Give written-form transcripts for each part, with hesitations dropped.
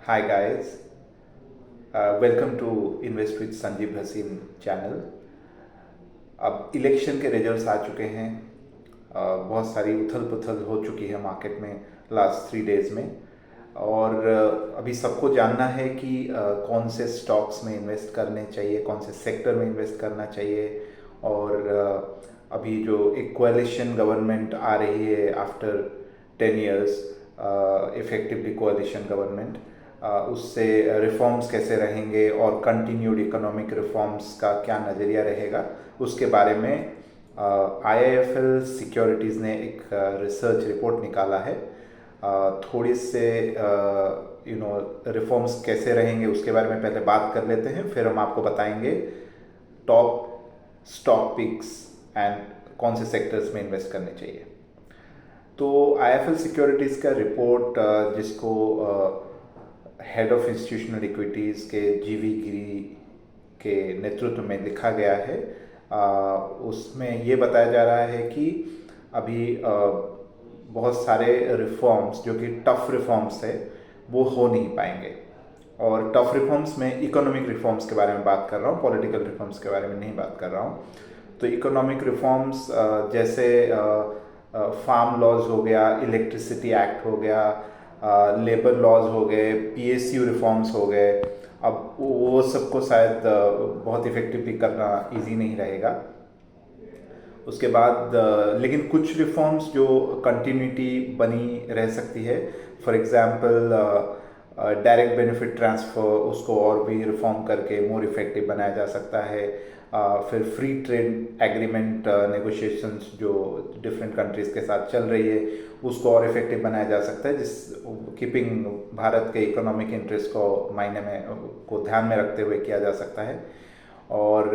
Hi guys, welcome to Invest with Sanjeev Hasin channel. अब election के results आ चुके हैं। बहुत सारी उथल पुथल हो चुकी है मार्केट में लास्ट 3 डेज में। और अभी सबको जानना है कि कौन से स्टॉक्स में इन्वेस्ट करने चाहिए, कौन से सेक्टर में इन्वेस्ट करना चाहिए। और अभी जो एक कोalition गवर्नमेंट आ रही है आफ्टर 10 years, इफेक्टिवली कोalition गवर्नमेंट, उससे रिफॉर्म्स कैसे रहेंगे और कंटिन्यूड इकोनॉमिक रिफॉर्म्स का क्या नज़रिया रहेगा, उसके बारे में IIFL सिक्योरिटीज़ ने एक रिसर्च रिपोर्ट निकाला है। थोड़ी से रिफॉर्म्स कैसे रहेंगे उसके बारे में पहले बात कर लेते हैं, फिर हम आपको बताएंगे टॉप स्टॉक पिक्स एंड कौन से सेक्टर्स में इन्वेस्ट करने चाहिए। तो IIFL सिक्योरिटीज़ का रिपोर्ट, जिसको हेड ऑफ इंस्टीट्यूशनल इक्विटीज़ के GV गिरी के नेतृत्व में लिखा गया है, उसमें ये बताया जा रहा है कि अभी बहुत सारे रिफॉर्म्स जो कि टफ रिफॉर्म्स है वो हो नहीं पाएंगे। और टफ रिफॉर्म्स में इकोनॉमिक रिफॉर्म्स के बारे में बात कर रहा हूँ, पॉलिटिकल रिफॉर्म्स के बारे में नहीं बात कर रहा हूँ। तो इकोनॉमिक रिफॉर्म्स जैसे फार्म लॉज हो गया, इलेक्ट्रिसिटी एक्ट हो गया, लेबर लॉज हो गए, PSU रिफॉर्म्स हो गए। अब वो सबको शायद बहुत इफेक्टिवली करना इजी नहीं रहेगा। उसके बाद लेकिन कुछ रिफॉर्म्स जो कंटिन्यूटी बनी रह सकती है, for example direct benefit transfer, उसको और भी रिफॉर्म करके मोर इफेक्टिव बनाया जा सकता है। फिर फ्री ट्रेड एग्रीमेंट नेगोशिएशंस जो डिफरेंट कंट्रीज़ के साथ चल रही है, उसको और इफेक्टिव बनाया जा सकता है, जिस कीपिंग भारत के इकोनॉमिक इंटरेस्ट को मायने में को ध्यान में रखते हुए किया जा सकता है। और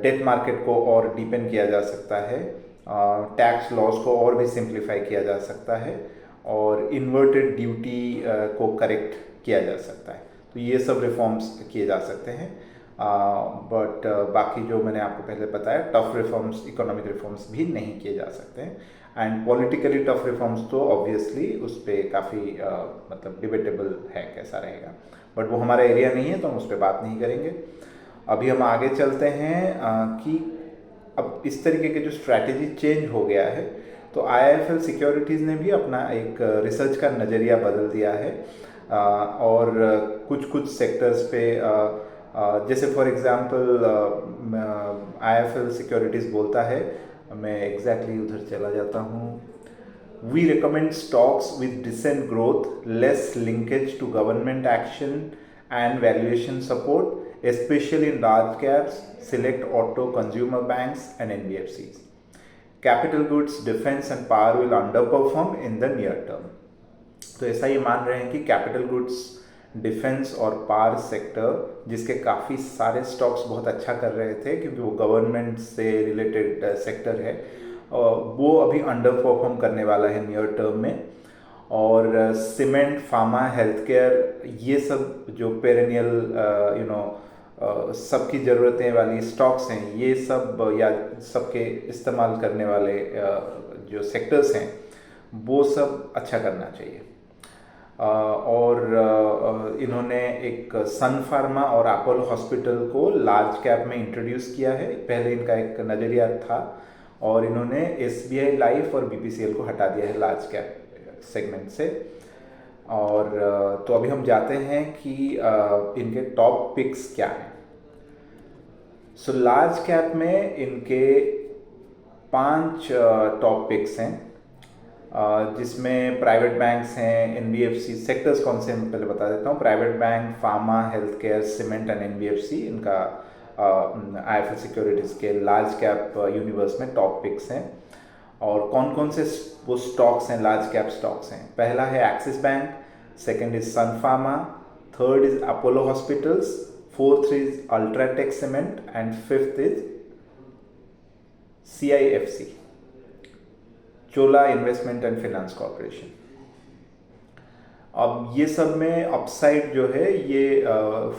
डेट मार्केट को और डीपन किया जा सकता है, टैक्स लॉज को और भी सिंप्लीफाई किया जा सकता है, और इन्वर्टेड ड्यूटी को करेक्ट किया जा सकता है। तो ये सब रिफॉर्म्स किए जा सकते हैं। बट बाकी जो मैंने आपको पहले बताया, टफ रिफॉर्म्स, इकोनॉमिक रिफॉर्म्स भी नहीं किए जा सकते हैं। एंड पॉलिटिकली टफ रिफॉर्म्स तो ऑब्वियसली उस पर काफ़ी मतलब डिबेटेबल है कैसा रहेगा, बट वो हमारा एरिया नहीं है तो हम उस पर बात नहीं करेंगे। अभी हम आगे चलते हैं कि अब इस तरीके के जो स्ट्रैटेजी चेंज हो गया है, तो IIFL सिक्योरिटीज़ ने भी अपना एक रिसर्च का नज़रिया बदल दिया है। और कुछ कुछ सेक्टर्स पे जैसे फॉर एग्जांपल IIFL सिक्योरिटीज़ बोलता है, मैं एग्जैक्टली उधर चला जाता हूँ, we recommend stocks with decent growth, less linkage to government action and valuation support, especially in large caps, select auto, consumer banks and NBFCs. Capital goods, defense and power will underperform in the near term. तो ऐसा ये मान रहे हैं कि capital goods, defence और power sector, जिसके काफ़ी सारे स्टॉक्स बहुत अच्छा कर रहे थे क्योंकि वो गवर्नमेंट से रिलेटेड सेक्टर है, वो अभी अंडर परफॉर्म करने वाला है नियर टर्म में। और सीमेंट, फार्मा, हेल्थ केयर, ये सब जो पेरेनियल सबकी ज़रूरतें वाली स्टॉक्स हैं, ये सब या सबके इस्तेमाल करने वाले जो सेक्टर्स हैं, वो सब अच्छा करना चाहिए। और इन्होंने एक सन फार्मा और अपोलो हॉस्पिटल को लार्ज कैप में इंट्रोड्यूस किया है। पहले इनका एक नज़रिया था और इन्होंने SBI लाइफ और BPCL को हटा दिया है लार्ज कैप सेगमेंट से। और तो अभी हम जाते हैं कि इनके टॉप पिक्स क्या हैं। सो लार्ज कैप में इनके 5 टॉप पिक्स हैं, जिसमें प्राइवेट बैंक्स हैं, NBFC। सेक्टर्स कौन से मैं पहले बता देता हूँ। Private bank, pharma, health care, cement and NBFC इनका IIFL सिक्योरिटीज़ के लार्ज कैप यूनिवर्स में टॉप पिक्स हैं। और कौन कौन से वो स्टॉक्स हैं, लार्ज कैप स्टॉक्स हैं। पहला है Axis Bank, second is Sun Pharma, third is Apollo Hospitals, fourth is UltraTech Cement and fifth is CIFC, Chola investment and finance corporation. अब ये सब में अपसाइड जो है ये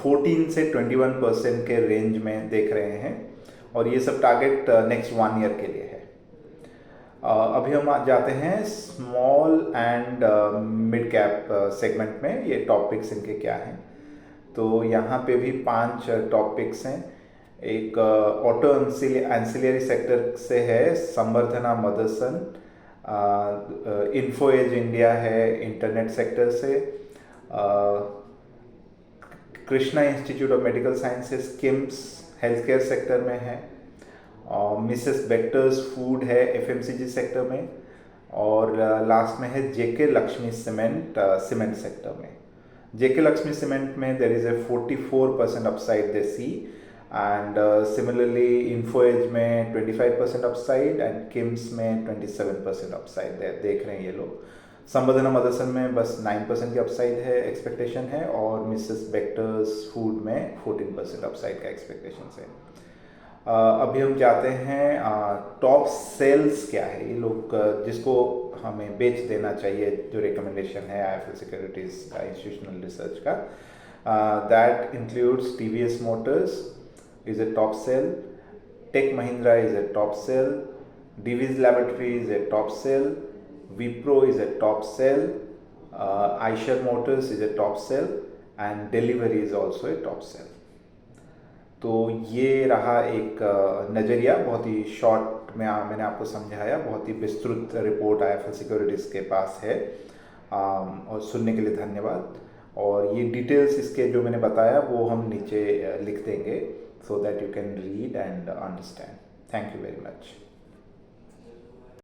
14 से 21% के रेंज में देख रहे हैं, और ये सब टारगेट नेक्स्ट 1 ईयर के लिए है। अभी हम आज जाते हैं small and mid cap segment में। ये टॉपिक्स इनके क्या हैं, तो यहाँ पे भी 5 टॉपिक्स हैं। एक ऑटो एंसिलियरी सेक्टर से है Samvardhana Motherson, Info Edge India है इंटरनेट सेक्टर से, Krishna Institute of Medical Sciences KIMS health care sector में है, मिसेस बेक्टर्स फूड है एफएमसीजी सेक्टर में, और लास्ट में है JK Lakshmi cement cement sector में। जेके लक्ष्मी सीमेंट में there is a 44% upside they see, and similarly Info Edge में 25% अपसाइड एंड किम्स में 27% अपसाइड देख रहे हैं ये लोग। संवर्धना मदरसन में बस 9% की अपसाइड है एक्सपेक्टेशन है, और मिसेस बेक्टर्स फूड में 14% अपसाइड का एक्सपेक्टेशन है। अभी हम जाते हैं टॉप सेल्स क्या है, ये लोग जिसको हमें बेच देना चाहिए, जो रिकमेंडेशन है आईएफएल सिक्योरिटीज का इंस्टीट्यूशनल रिसर्च का। That includes TVS Motors is a top sell, tech Mahindra is a top sell, Divi's laboratory is a top sell, Wipro is a top sell, Eicher Motors is a top sell, and Delhivery is also a top sell. तो ये रहा एक नज़रिया, बहुत ही short में मैंने आपको समझाया। बहुत ही विस्तृत रिपोर्ट आईएफएल सिक्योरिटीज़ के पास है, और सुनने के लिए धन्यवाद। और ये डिटेल्स इसके जो मैंने बताया वो हम नीचे लिख देंगे, so that you can read and understand. Thank you very much.